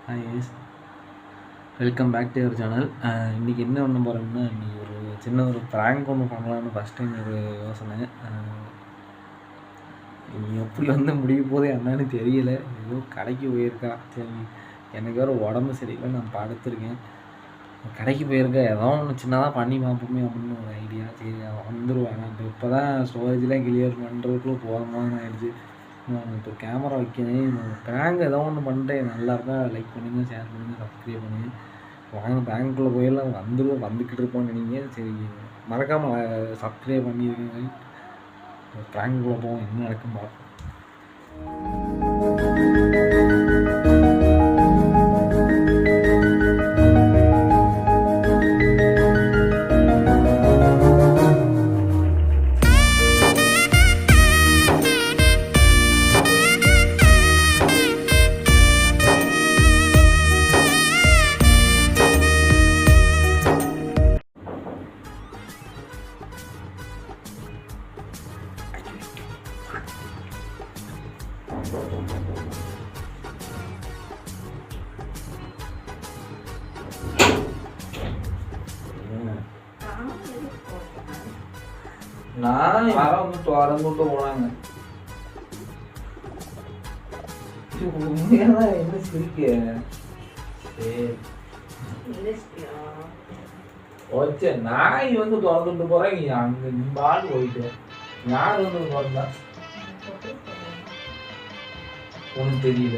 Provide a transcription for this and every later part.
Hi guys, welcome back to your channel. இன்றைக்கி என்ன பண்ண போகிறோம்னா, இன்றைக்கி ஒரு சின்ன ஒரு ப்ராங்க் ஒன்று பண்ணலான்னு ஃபஸ்ட் டைம் ஒரு யோசனை. எப்படி முடிய போதே என்னன்னு தெரியல. ஏதோ கடைக்கு போயிருக்கா. சரி, எனக்கு வேறு உடம்பு சரியில்லை, நான் படுத்துருக்கேன். கடைக்கு போயிருக்கா, ஏதோ ஒன்று சின்னதாக பண்ணி பார்ப்போமே அப்படின்னு ஒரு ஐடியா. சரி, வந்துடுவேன். நான் இப்போ தான் ஸ்டோரேஜ்லாம் கிளியர் பண்ணுறதுக்குள்ளே போகாமல் ஆகிடுச்சு. நான் இப்போ கேமரா வைக்கிறேன். ப்ராங்க் ஏதோ ஒன்று பண்ணிட்டேன். நல்லா இருக்கா, லைக் பண்ணுங்கள், ஷேர் பண்ணுங்கள், சப்ஸ்கிரைப் பண்ணுங்கள். வாங்க பேங்க்கில் போயெல்லாம் வந்துக்கிட்டு இருப்போம்னு நினைக்கிறேன். சரி, மறக்காமல் சப்ஸ்கிரைப் பண்ணியிருக்கேங்க. ப்ராங்க்குள்ளே போவோம், என்ன நடக்கும் பார்ப்போம். நான் யாரும் திறந்துட்டு போனாங்க. உண்மையா என்ன சிரிக்க? நாய் திறந்துட்டு போறேன். அங்க பாட்டு போயிட்டு யார் திறந்தா ஒன்னும் தெரியல.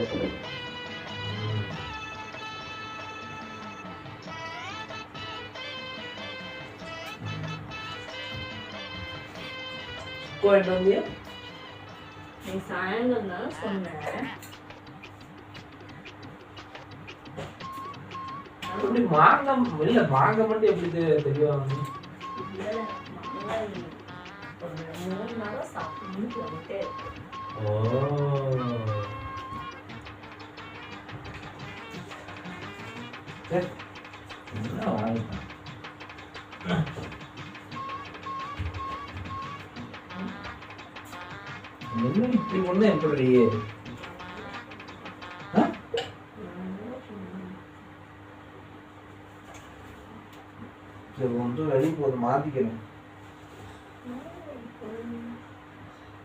நீ சாயங்காலம் தான் சொன்ன. மாங்க மட்டும் எப்படி தெரியும்? 3 நாளா சாப்பிட்டு வந்துட்டே. என்ன இப்படி ஒண்ணு எப்படி வெளி போது மாத்திக்கிறேன்.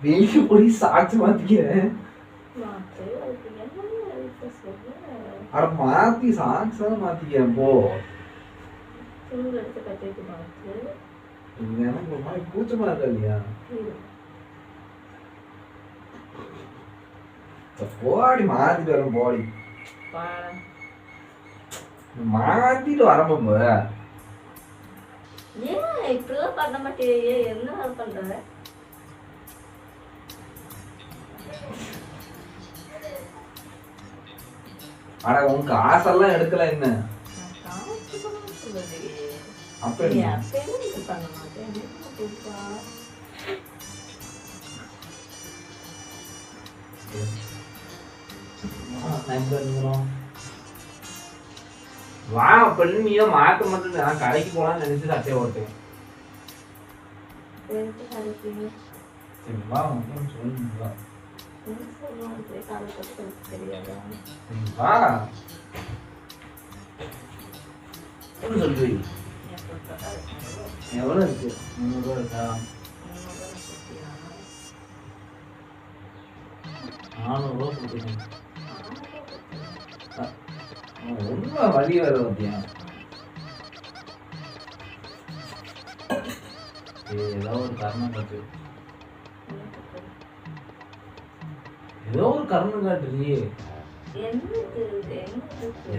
வெளியே போய் சாட்சி மாத்திக்கிறேன். அட மாத்தி சாக்ஸா மாத்திக்கிறேன். போ எனக்கு ஒரு மாதிரி கூச்சமா இருக்கா இல்லையா? போடி மாத்திட்டு வர. போடி மாத்திட்டு வரப்போ ஏன் இப்படிலாம் பண்ண மாட்டேயே? என்ன பண்ற? ஆனா உன் காசெல்லாம் எடுக்கல என்ன? அப்ப பண்ண மாட்டேன். வா பண்ணியோ மாத்த மட்டும். நான் கடைக்கு போலான்னு நினைச்சு சட்டையை ஓட்டேன். வா சொல்லுங்க. வா சொல்றீங்க. எவ்வளவு இருக்கு? 300 ரூபா இருக்கா? 400 ரூபா கொடுத்துருக்கேன். உண்மை வழி வேற பார்த்தியா? ஏதோ ஒரு காரணம் காட்டு. ஏதோ ஒரு காரணம் காட்டுறியே.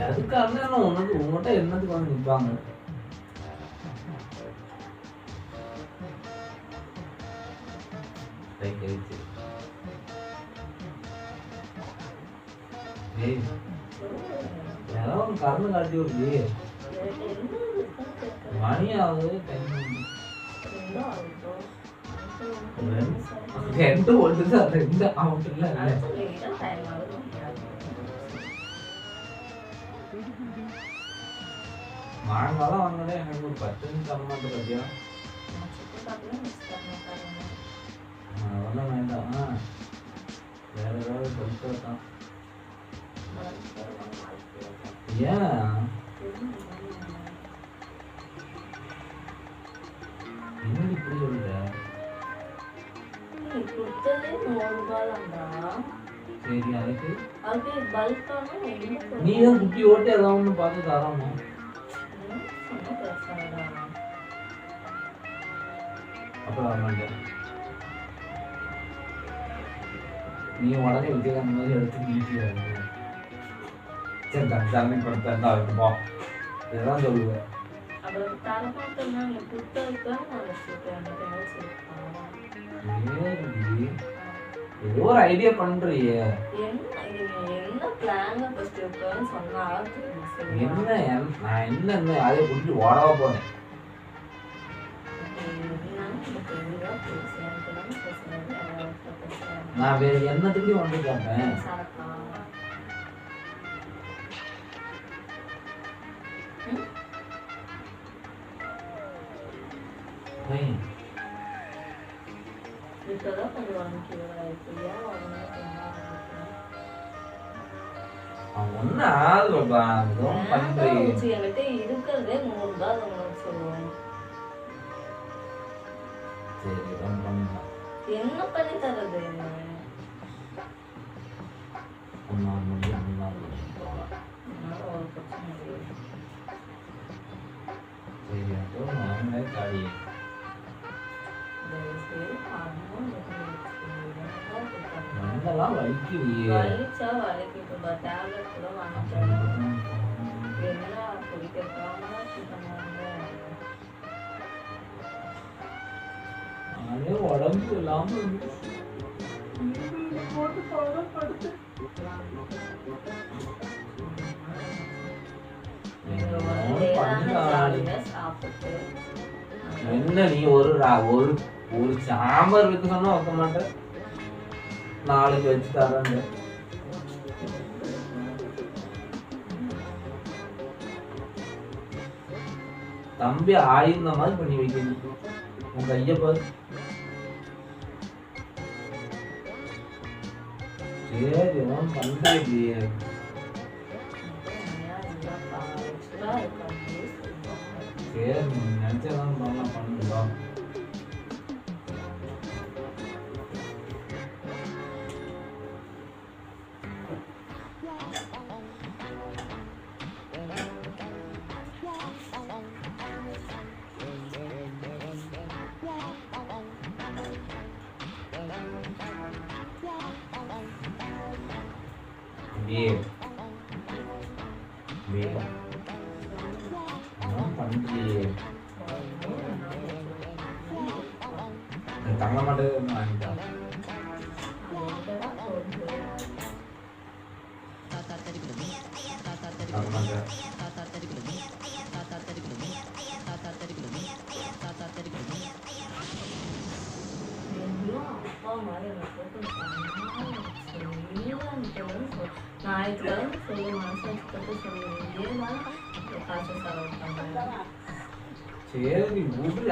எதுக்காக உனக்கு உங்கள்கிட்ட என்னத்துக்கு வந்து நிற்பாங்க? ஏதோ ஒரு காரணம் காட்டி வருது. மணி ஆகுது. ரெண்டு ஒன்று ரெண்டு அமௌண்ட் இல்லை. மாங்காலாம் வாங்கினே எனக்கு ஒரு 10 நிமிஷம் தர மாட்டேன். பத்தியா அதெல்லாம் வேண்டாம். வேற ஏதாவது சொல்லிட்டு ஏன் என்னடி இப்படி சொல்ற? நீ கொடுத்ததே 100 ரூபாய்டா. சரி அதுக்கு அது பல்கான என்ன நீ தான் குட்டி ஓட்டி அதான் ஒன்று பார்த்து தராமா? சொன்ன பேசாதடா. அப்புறம் வரமாட்டேன். நீ உடனே விஜயகாந்த் மாதிரி எடுத்து நீட்டியா இருக்கு. சரி தண்ணி கொடுத்தா இருக்கு போ. இதெல்லாம் சொல்லுவேன். அப்புறம் தரமாட்டேன்னா நீ கொடுத்ததுதான் நான் வச்சுருக்கேன். எனக்கு என்ன வச்சுருக்கான். ஏதோ ஒரு ஐடியா பண்றியே. என்ன பிளான் ஃபர்ஸ்ட் இருக்குன்னு சொன்னா என்ன நான் என்ன அதை குடிச்சு ஓடவா போனேன். நான் வேற என்னத்துக்கு வந்து கேட்பேன். ஒன்னு ஆகுது பாப்பா. அதுவும் பண்றேன். என்கிட்ட இருக்கிறதே 100 ரூபாய் சொல்லுவேன். சரி பண்ணலாம். என்ன பண்ணி தரது? வலிச்சா வலிக்கிட்டு டேப்லெட் கூட வாங்கிட்டேன். என்ன குடிக்கிறதாம உடம்பு இல்லாம என்ன நீ ஒரு ஒரு சாம்பார் வைக்க சொன்னா வைக்க மாட்டேன். நாளைக்கு வச்சு தரேன். தம்பி ஆயிருந்த மாதிரி பண்ணி வைக்கணும். உன் கைய பாரு. சரி ஒன்றும் பண்றே. சரி நினைச்சதான் பண்ணலாம் பண்ணுவா. தங்க மாட்டேன் வாங்கிட்டான். சரி ஊட்டி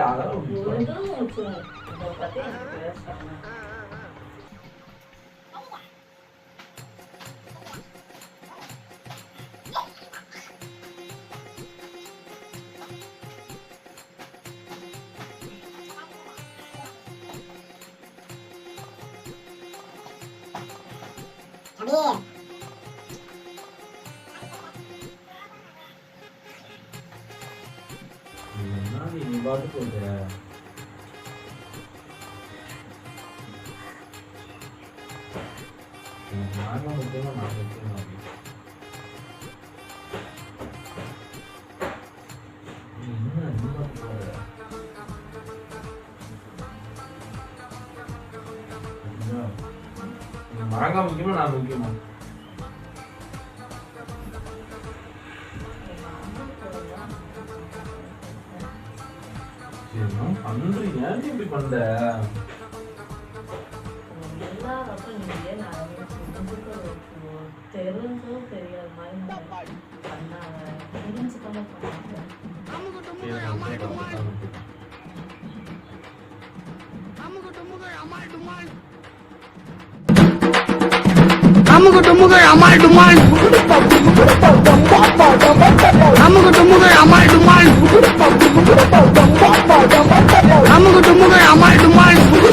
அதெல்லாம் நீ பாட்டு போட்ட. நாங்க முக்கியமா நான் முக்கியமா மாங்காய் முக்கியமா நான் முக்கியமா பண்றீங்க எப்படி பண்ற? தெரிஞ்சும் தெரியாத மாதிரி பண்ணாங்க. புரிஞ்சுக்காம பண்ணாங்க. அமுகு டுமுகு அமால் டுமால் அமுகு டுமுகு அமால் டுமால்